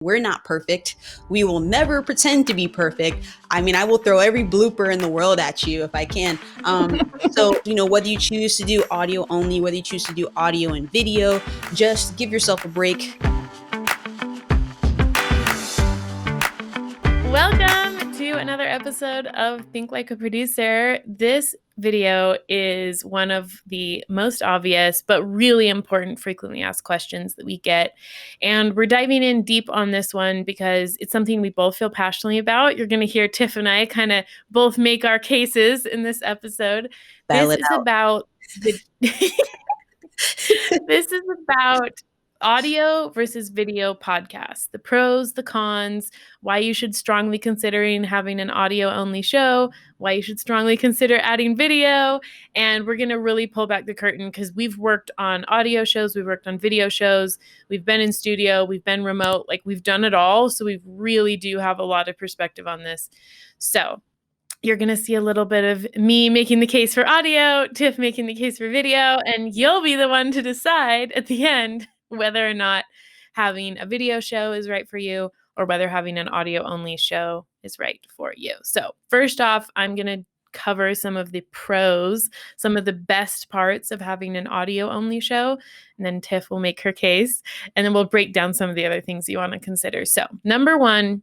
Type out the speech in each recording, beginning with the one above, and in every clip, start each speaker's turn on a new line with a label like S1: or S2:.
S1: We're not perfect. We will never pretend to be perfect. I mean, I will throw every blooper in the world at you if I can. So, whether you choose to do audio only, whether you choose to do audio and video, just give yourself a break.
S2: Welcome to another episode of Think Like a Producer. This video is one of the most obvious but really important frequently asked questions that we get. And we're diving in deep on this one because it's something we both feel passionately about. You're going to hear Tiff and I kind of both make our cases in this episode.
S1: Battle
S2: This
S1: it
S2: is
S1: out.
S2: about this is about audio versus video podcasts, the pros, the cons, why you should strongly considering having an audio only show, why you should strongly consider adding video. And we're going to really pull back the curtain because we've worked on audio shows, we've worked on video shows, we've been in studio, we've been remote, like we've done it all. So we really do have a lot of perspective on this. So you're going to see a little bit of me making the case for audio, Tiff making the case for video, and you'll be the one to decide at the end whether or not having a video show is right for you or whether having an audio only show is right for you. So first off, I'm going to cover some of the pros, some of the best parts of having an audio only show, and then Tiff will make her case, and then we'll break down some of the other things you want to consider. So number one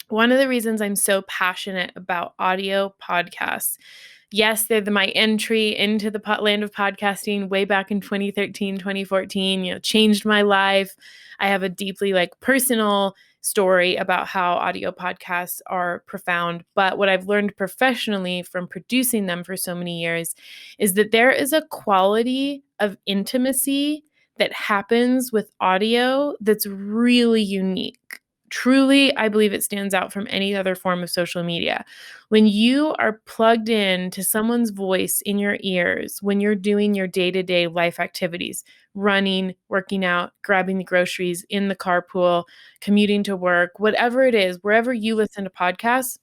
S2: of the reasons I'm so passionate about audio podcasts, yes, they're my entry into the land of podcasting way back in 2013, 2014, changed my life. I have a deeply personal story about how audio podcasts are profound. But what I've learned professionally from producing them for so many years is that there is a quality of intimacy that happens with audio that's really unique. Truly, I believe it stands out from any other form of social media. When you are plugged in to someone's voice in your ears, when you're doing your day-to-day life activities, running, working out, grabbing the groceries, in the carpool, commuting to work, whatever it is, wherever you listen to podcasts,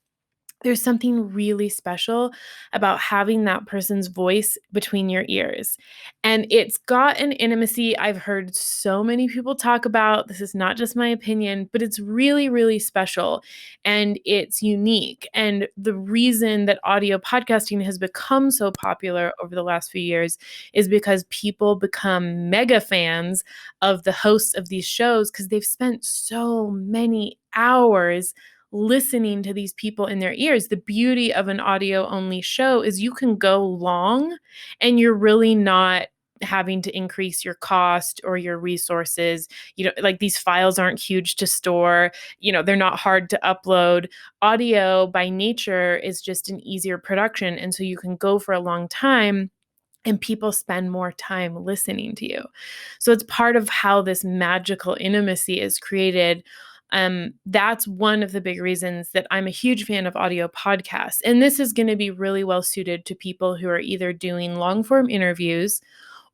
S2: there's something really special about having that person's voice between your ears. And it's got an intimacy I've heard so many people talk about. This is not just my opinion, but it's really, really special and it's unique. And the reason that audio podcasting has become so popular over the last few years is because people become mega fans of the hosts of these shows because they've spent so many hours listening to these people in their ears. The beauty of an audio only show is you can go long and you're really not having to increase your cost or your resources. These files aren't huge to store, they're not hard to upload. Audio by nature is just an easier production. And so you can go for a long time and people spend more time listening to you. So it's part of how this magical intimacy is created. That's one of the big reasons that I'm a huge fan of audio podcasts. And this is going to be really well suited to people who are either doing long form interviews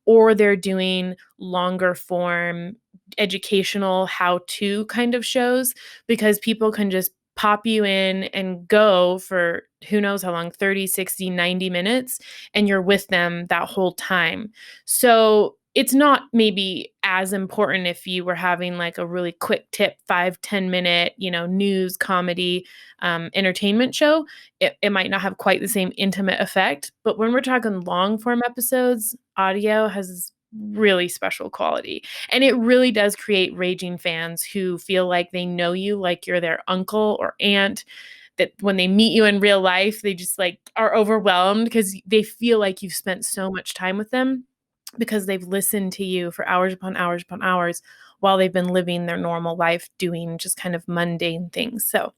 S2: or they're doing longer form educational how-to kind of shows, because people can just pop you in and go for who knows how long, 30, 60, 90 minutes, and you're with them that whole time. So it's not maybe as important if you were having a really quick tip, 5-10 minute, news, comedy, entertainment show. It might not have quite the same intimate effect. But when we're talking long form episodes, audio has really special quality. And it really does create raging fans who feel like they know you like you're their uncle or aunt, that when they meet you in real life, they just are overwhelmed because they feel like you've spent so much time with them because they've listened to you for hours upon hours upon hours while they've been living their normal life doing just kind of mundane things. So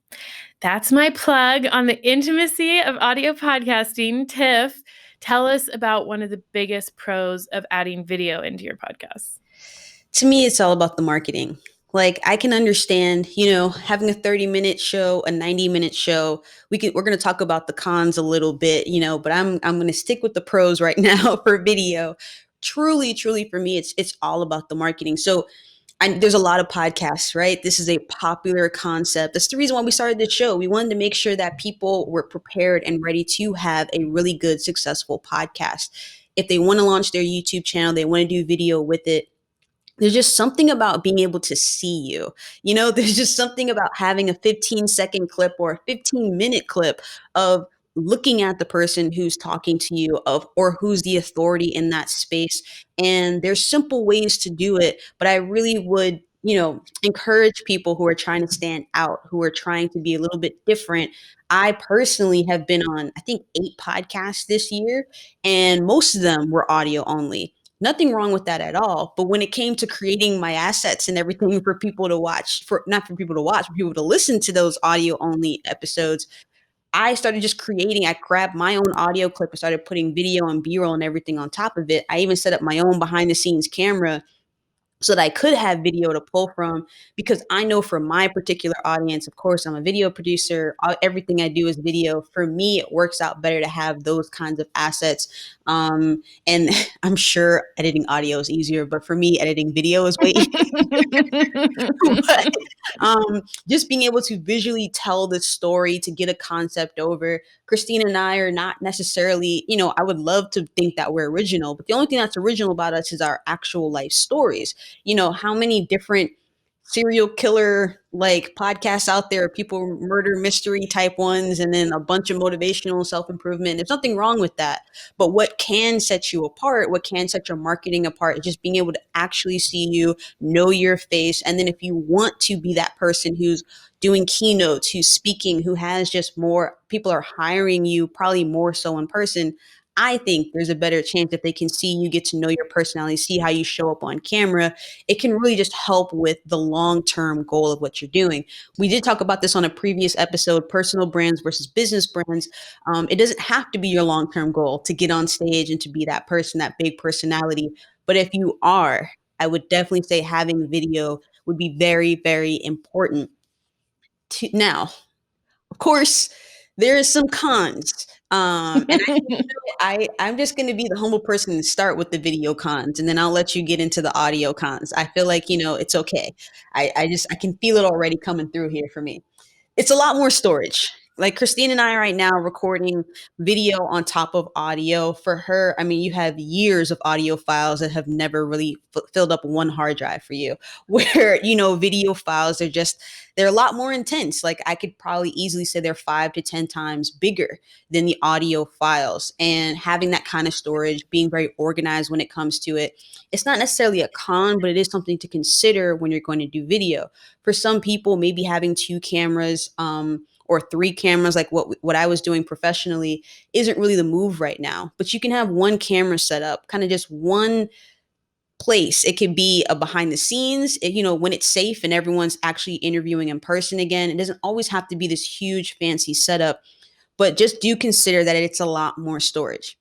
S2: that's my plug on the intimacy of audio podcasting. Tiff, tell us about one of the biggest pros of adding video into your podcast.
S1: To me, it's all about the marketing. I can understand, having a 30-minute show, a 90-minute show. We're going to talk about the cons a little bit, but I'm going to stick with the pros right now for video. Truly, truly for me, it's all about the marketing. So there's a lot of podcasts, right? This is a popular concept. That's the reason why we started this show. We wanted to make sure that people were prepared and ready to have a really good, successful podcast. If they want to launch their YouTube channel, they want to do video with it, there's just something about being able to see you. There's just something about having a 15-second clip or a 15-minute clip of looking at the person who's talking to you of or who's the authority in that space. And there's simple ways to do it, but I really would, encourage people who are trying to stand out, who are trying to be a little bit different. I personally have been on, I think, 8 podcasts this year, and most of them were audio only. Nothing wrong with that at all. But when it came to creating my assets and everything for people to watch, for not for people to watch, for people to listen to those audio only episodes, I started just creating. I grabbed my own audio clip and started putting video and B-roll and everything on top of it. I even set up my own behind the scenes camera so that I could have video to pull from, because I know for my particular audience, of course, I'm a video producer. Everything I do is video. For me, it works out better to have those kinds of assets. And I'm sure editing audio is easier, but for me, editing video is way but just being able to visually tell the story, to get a concept over. Christina and I are not necessarily, I would love to think that we're original, but the only thing that's original about us is our actual life stories. How many different serial killer like podcasts out there, people murder mystery type ones, and then a bunch of motivational self-improvement. There's nothing wrong with that. But what can set you apart, what can set your marketing apart, is just being able to actually see you, know your face. And then if you want to be that person who's doing keynotes, who's speaking, who has just more people are hiring you, probably more so in person, I think there's a better chance if they can see you, get to know your personality, see how you show up on camera. It can really just help with the long-term goal of what you're doing. We did talk about this on a previous episode, personal brands versus business brands. It doesn't have to be your long-term goal to get on stage and to be that person, that big personality. But if you are, I would definitely say having video would be very, very important. Now, of course, there is some cons. And I'm just going to be the humble person and start with the video cons, and then I'll let you get into the audio cons. I feel like, it's okay. I can feel it already coming through here for me. It's a lot more storage. Like Christine and I right now recording video on top of audio. For her, I mean, you have years of audio files that have never really filled up one hard drive for you. Where, video files are just, they're a lot more intense. Like I could probably easily say they're 5 to 10 times bigger than the audio files. And having that kind of storage, being very organized when it comes to it, it's not necessarily a con, but it is something to consider when you're going to do video. For some people, maybe having 2 cameras or 3 cameras, like what I was doing professionally, isn't really the move right now. But you can have one camera set up, kind of just one place. It could be a behind the scenes, when it's safe and everyone's actually interviewing in person again. It doesn't always have to be this huge fancy setup, but just do consider that it's a lot more storage.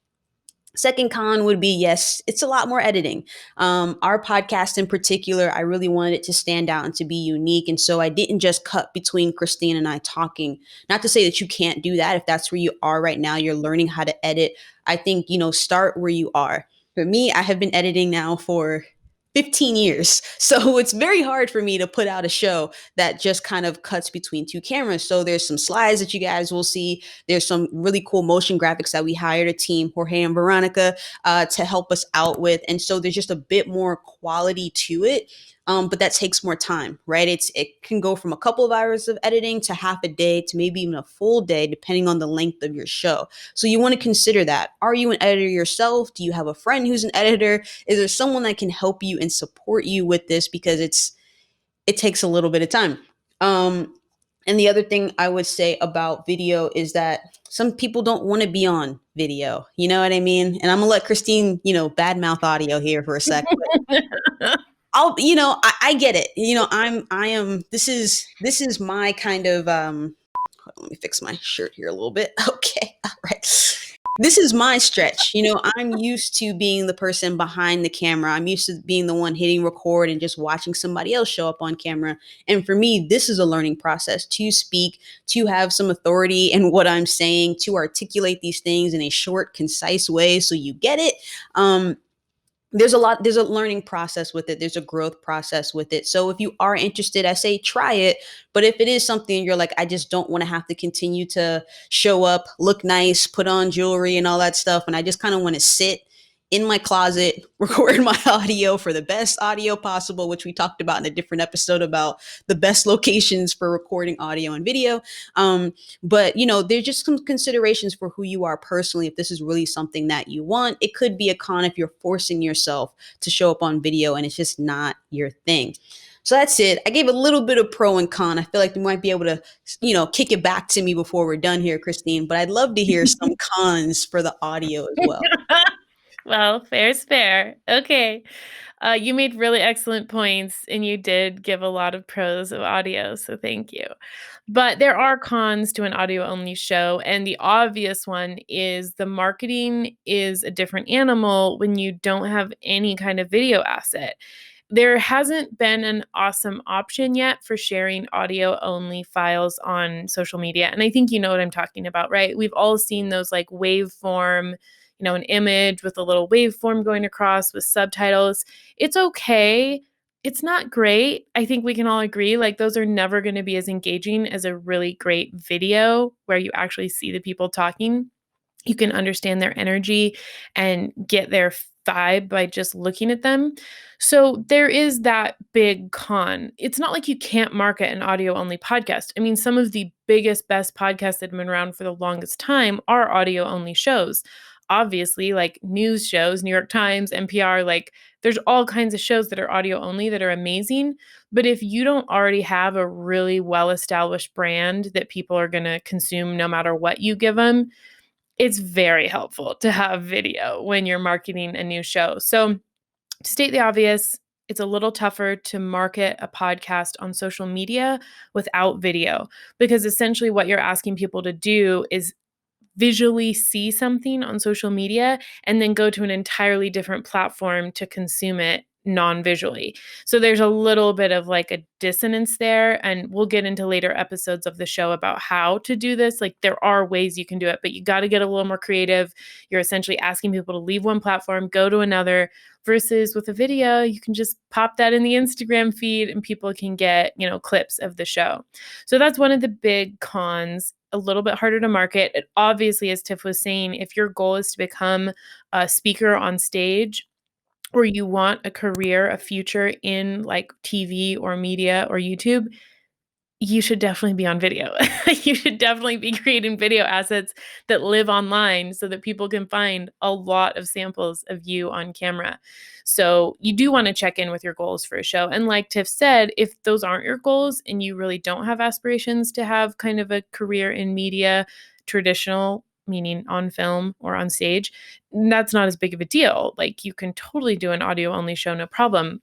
S1: Second con would be, yes, it's a lot more editing. Our podcast in particular, I really wanted it to stand out and to be unique. And so I didn't just cut between Christine and I talking. Not to say that you can't do that. If that's where you are right now, you're learning how to edit. I think, start where you are. For me, I have been editing now for 15 years. So it's very hard for me to put out a show that just kind of cuts between 2 cameras. So there's some slides that you guys will see. There's some really cool motion graphics that we hired a team, Jorge and Veronica, to help us out with. And so there's just a bit more quality to it. But that takes more time, right? It can go from a couple of hours of editing to half a day to maybe even a full day, depending on the length of your show. So you want to consider that. Are you an editor yourself? Do you have a friend who's an editor? Is there someone that can help you and support you with this? Because it takes a little bit of time. And the other thing I would say about video is that some people don't want to be on video. You know what I mean? And I'm gonna let Christine, badmouth audio here for a sec. I get it. This is my kind of, hold on, let me fix my shirt here a little bit. Okay. All right. This is my stretch. I'm used to being the person behind the camera. I'm used to being the one hitting record and just watching somebody else show up on camera. And for me, this is a learning process to speak, to have some authority in what I'm saying, to articulate these things in a short, concise way so you get it. There's a learning process with it. There's a growth process with it. So if you are interested, I say try it. But if it is something you're like, I just don't want to have to continue to show up, look nice, put on jewelry and all that stuff, and I just kind of want to sit in my closet, record my audio for the best audio possible, which we talked about in a different episode about the best locations for recording audio and video. But there's just some considerations for who you are personally. If this is really something that you want, it could be a con if you're forcing yourself to show up on video and it's just not your thing. So that's it. I gave a little bit of pro and con. I feel like you might be able to, kick it back to me before we're done here, Christine. But I'd love to hear some cons for the audio as well.
S2: Well, fair's fair. Okay. You made really excellent points and you did give a lot of pros of audio, so thank you. But there are cons to an audio only show, and the obvious one is the marketing is a different animal when you don't have any kind of video asset. There hasn't been an awesome option yet for sharing audio only files on social media. And I think you know what I'm talking about, right? We've all seen those like waveform, an image with a little waveform going across with subtitles. It's okay. It's not great. I think we can all agree like those are never going to be as engaging as a really great video where you actually see the people talking. You can understand their energy and get their vibe by just looking at them. So there is that big con. It's not like you can't market an audio only podcast. I mean, some of the biggest, best podcasts that have been around for the longest time are audio only shows. Obviously, like news shows, New York Times, NPR, like there's all kinds of shows that are audio only that are amazing. But if you don't already have a really well established brand that people are going to consume no matter what you give them, it's very helpful to have video when you're marketing a new show. So, to state the obvious, it's a little tougher to market a podcast on social media without video because essentially what you're asking people to do is visually see something on social media and then go to an entirely different platform to consume it non-visually. So there's a little bit of like a dissonance there, and we'll get into later episodes of the show about how to do this. Like there are ways you can do it, but you got to get a little more creative. You're essentially asking people to leave one platform, go to another, versus with a video, you can just pop that in the Instagram feed and people can get, clips of the show. So that's one of the big cons, a little bit harder to market. It obviously, as Tiff was saying, if your goal is to become a speaker on stage or you want a career, a future in like TV or media or YouTube, you should definitely be on video. You should definitely be creating video assets that live online so that people can find a lot of samples of you on camera. So you do want to check in with your goals for a show. And like Tiff said, if those aren't your goals and you really don't have aspirations to have kind of a career in media, traditional, meaning on film or on stage, that's not as big of a deal. Like you can totally do an audio only show, no problem.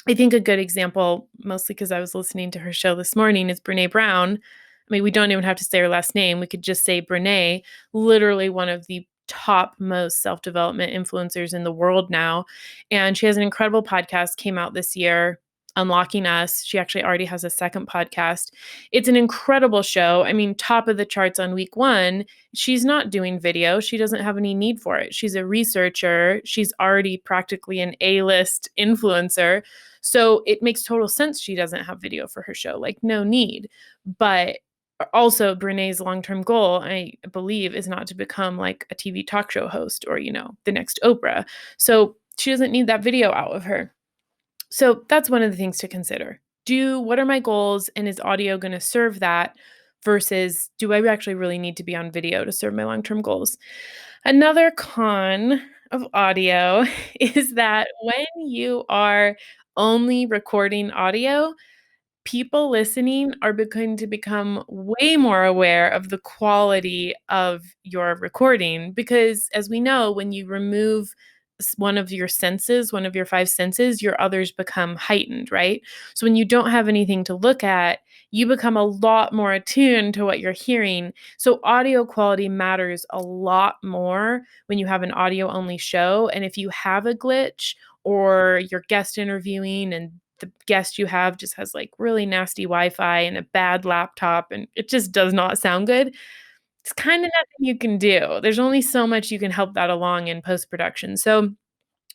S2: I think a good example, mostly because I was listening to her show this morning, is Brene Brown. I mean, we don't even have to say her last name. We could just say Brene, literally one of the top most self-development influencers in the world now. And she has an incredible podcast, came out this year, Unlocking Us. She actually already has a second podcast. It's an incredible show. I mean, top of the charts on week one. She's not doing video. She doesn't have any need for it. She's a researcher. She's already practically an A-list influencer. So it makes total sense she doesn't have video for her show, like no need. But also Brene's long-term goal, I believe, is not to become like a TV talk show host or, the next Oprah. So she doesn't need that video out of her. So that's one of the things to consider. What are my goals and is audio going to serve that versus do I actually really need to be on video to serve my long-term goals? Another con of audio is that when you are only recording audio, people listening are going to become way more aware of the quality of your recording because, as we know, when you remove one of your senses, one of your five senses, your others become heightened, right? So when you don't have anything to look at, you become a lot more attuned to what you're hearing. So audio quality matters a lot more when you have an audio only show. And if you have a glitch or you're guest interviewing and the guest you have just has like really nasty Wi-Fi and a bad laptop and it just does not sound good, it's kind of nothing you can do. There's only so much you can help that along in post-production. So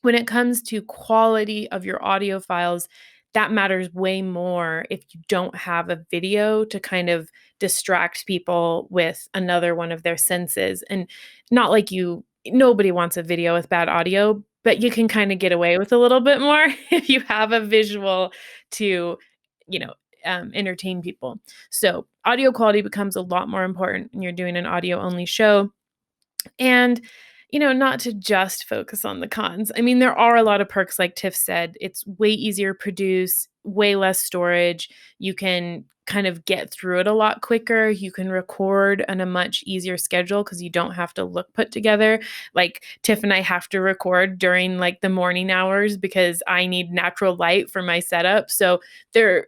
S2: when it comes to quality of your audio files, that matters way more if you don't have a video to kind of distract people with another one of their senses. And not like you nobody wants a video with bad audio, but you can kind of get away with a little bit more if you have a visual to, you know, entertain people. So audio quality becomes a lot more important when you're doing an audio only show. And, not to just focus on the cons. I mean, there are a lot of perks, like Tiff said. It's way easier to produce, way less storage. You can kind of get through it a lot quicker. You can record on a much easier schedule because you don't have to look put together. Like Tiff and I have to record during like the morning hours because I need natural light for my setup. So there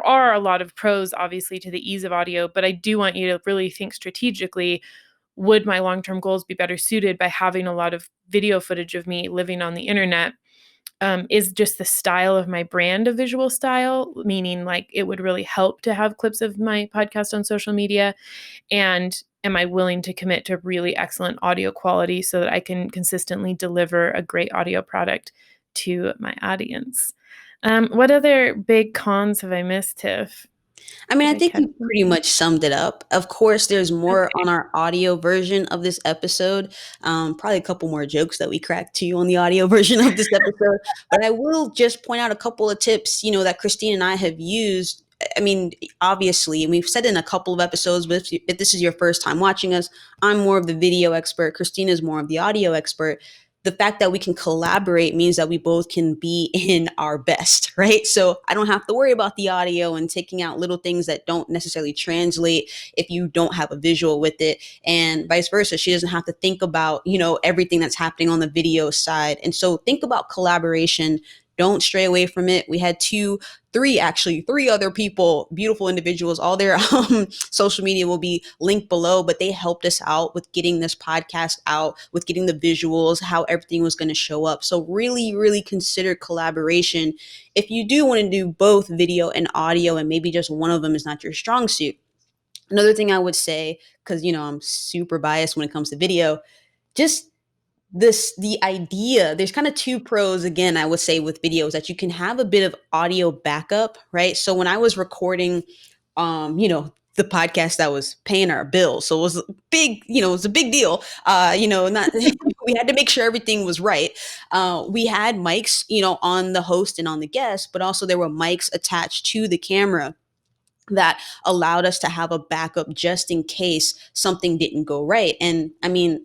S2: are a lot of pros obviously to the ease of audio, but I do want you to really think strategically, would my long-term goals be better suited by having a lot of video footage of me living on the internet? Is just the style of my brand a visual style, meaning like it would really help to have clips of my podcast on social media? And am I willing to commit to really excellent audio quality so that I can consistently deliver a great audio product to my audience? What other big cons have I missed, Tiff?
S1: I mean,
S2: Did
S1: I
S2: I
S1: think
S2: catch
S1: you pretty
S2: something?
S1: much summed it up. Of course, there's more
S2: Okay.
S1: on our audio version of this episode. Probably a couple more jokes that we cracked to you on the audio version of this episode. But I will just point out a couple of tips, that Christine and I have used. I mean, obviously, and we've said in a couple of episodes, but if this is your first time watching us, I'm more of the video expert. Christine is more of the audio expert. The fact that we can collaborate means that we both can be in our best, right? So I don't have to worry about the audio and taking out little things that don't necessarily translate if you don't have a visual with it, and vice versa. She doesn't have to think about, everything that's happening on the video side. And so think about collaboration. Don't stray away from it. We had three other people, beautiful individuals. All their social media will be linked below, but they helped us out with getting this podcast out, with getting the visuals, how everything was going to show up. So really, really consider collaboration if you do want to do both video and audio, and maybe just one of them is not your strong suit. Another thing I would say, because I'm super biased when it comes to video, just the idea, there's kind of two pros, again, I would say, with videos, that you can have a bit of audio backup, right? So when I was recording the podcast that was paying our bills, so it was big, it was a big deal. Not we had to make sure everything was right. We had mics, on the host and on the guest, but also there were mics attached to the camera that allowed us to have a backup just in case something didn't go right. And I mean,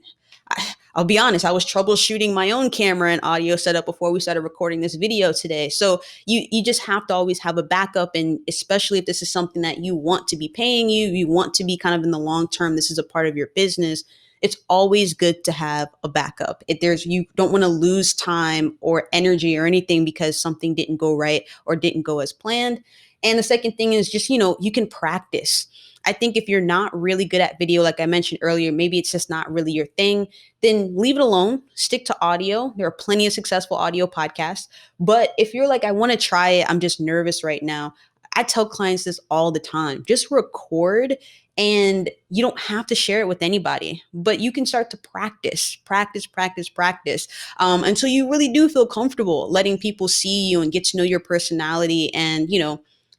S1: I'll be honest, I was troubleshooting my own camera and audio setup before we started recording this video today. So you just have to always have a backup, and especially if this is something that you want to be paying you want to be kind of in the long term, this is a part of your business. It's always good to have a backup. If you don't want to lose time or energy or anything because something didn't go right or didn't go as planned. And the second thing is just, you can practice. I think if you're not really good at video, like I mentioned earlier, maybe it's just not really your thing, then leave it alone. Stick to audio. There are plenty of successful audio podcasts. But if you're like, I want to try it, I'm just nervous right now, I tell clients this all the time. Just record, and you don't have to share it with anybody, but you can start to practice until you really do feel comfortable letting people see you and get to know your personality. And,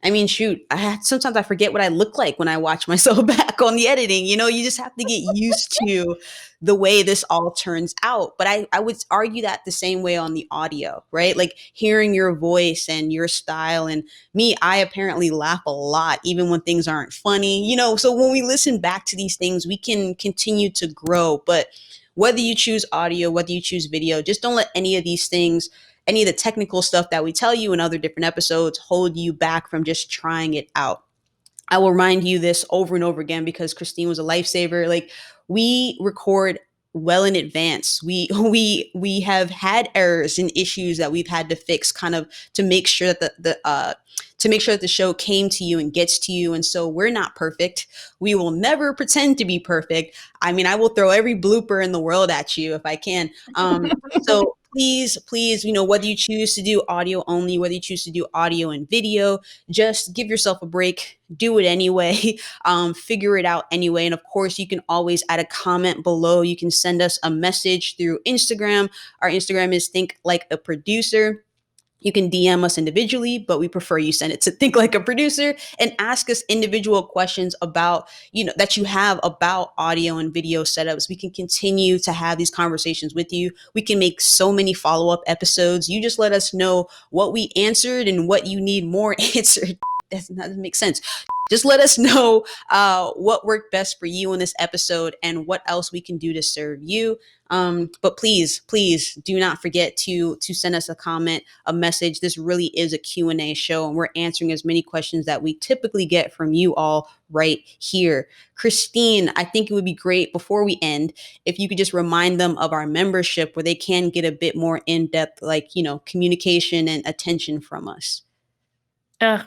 S1: I mean, shoot, sometimes I forget what I look like when I watch myself back on the editing. You just have to get used to the way this all turns out. But I would argue that the same way on the audio, right? Like hearing your voice and your style. And me, I apparently laugh a lot, even when things aren't funny, So when we listen back to these things, we can continue to grow. But whether you choose audio, whether you choose video, just don't let any of these things, any of the technical stuff that we tell you in other different episodes, hold you back from just trying it out. I will remind you this over and over again because Christine was a lifesaver. Like, we record well in advance. We have had errors and issues that we've had to fix, kind of to make sure that the show came to you and gets to you. And so we're not perfect. We will never pretend to be perfect. I mean, I will throw every blooper in the world at you if I can. So please, whether you choose to do audio only, whether you choose to do audio and video, just give yourself a break, do it anyway, figure it out anyway. And of course, you can always add a comment below. You can send us a message through Instagram. Our Instagram is Think Like a Producer. You can DM us individually, but we prefer you send it to Think Like a Producer and ask us individual questions about, that you have about audio and video setups. We can continue to have these conversations with you. We can make so many follow-up episodes. You just let us know what we answered and what you need more answered. That doesn't make sense. Just let us know what worked best for you in this episode and what else we can do to serve you. But please do not forget to send us a comment, a message. This really is a Q&A show, and we're answering as many questions that we typically get from you all right here. Christine, I think it would be great before we end if you could just remind them of our membership where they can get a bit more in-depth, communication and attention from us.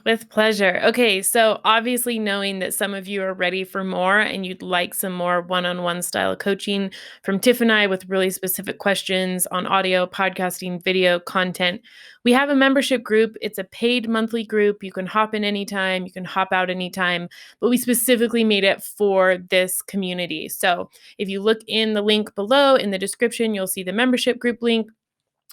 S2: With pleasure. Okay, so obviously knowing that some of you are ready for more and you'd like some more one-on-one style coaching from Tiff and I with really specific questions on audio, podcasting, video content, we have a membership group. It's a paid monthly group. You can hop in anytime, you can hop out anytime, but we specifically made it for this community. So if you look in the link below in the description, you'll see the membership group link.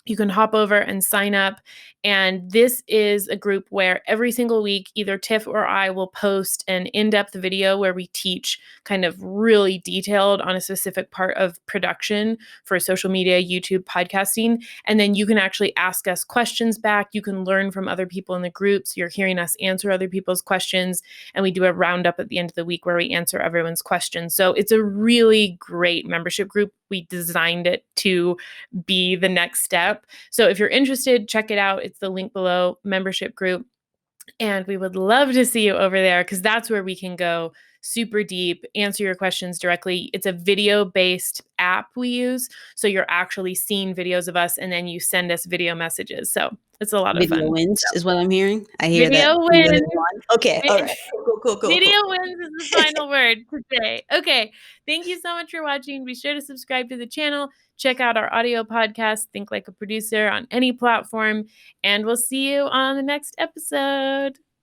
S2: You can hop over and sign up. And this is a group where every single week, either Tiff or I will post an in-depth video where we teach kind of really detailed on a specific part of production for social media, YouTube, podcasting. And then you can actually ask us questions back. You can learn from other people in the groups. You're hearing us answer other people's questions. And we do a roundup at the end of the week where we answer everyone's questions. So it's a really great membership group. We designed it to be the next step. So if you're interested, check it out. It's the link below, membership group. And we would love to see you over there because that's where we can go super deep, answer your questions directly. It's a video-based app we use. So you're actually seeing videos of us and then you send us video messages. So it's a lot of
S1: Video
S2: fun.
S1: wins is what I'm hearing. I hear that.
S2: Video wins.
S1: Okay. All right. Cool.
S2: Video wins is the final word today. Okay. Thank you so much for watching. Be sure to subscribe to the channel. Check out our audio podcast, Think Like a Producer, on any platform. And we'll see you on the next episode.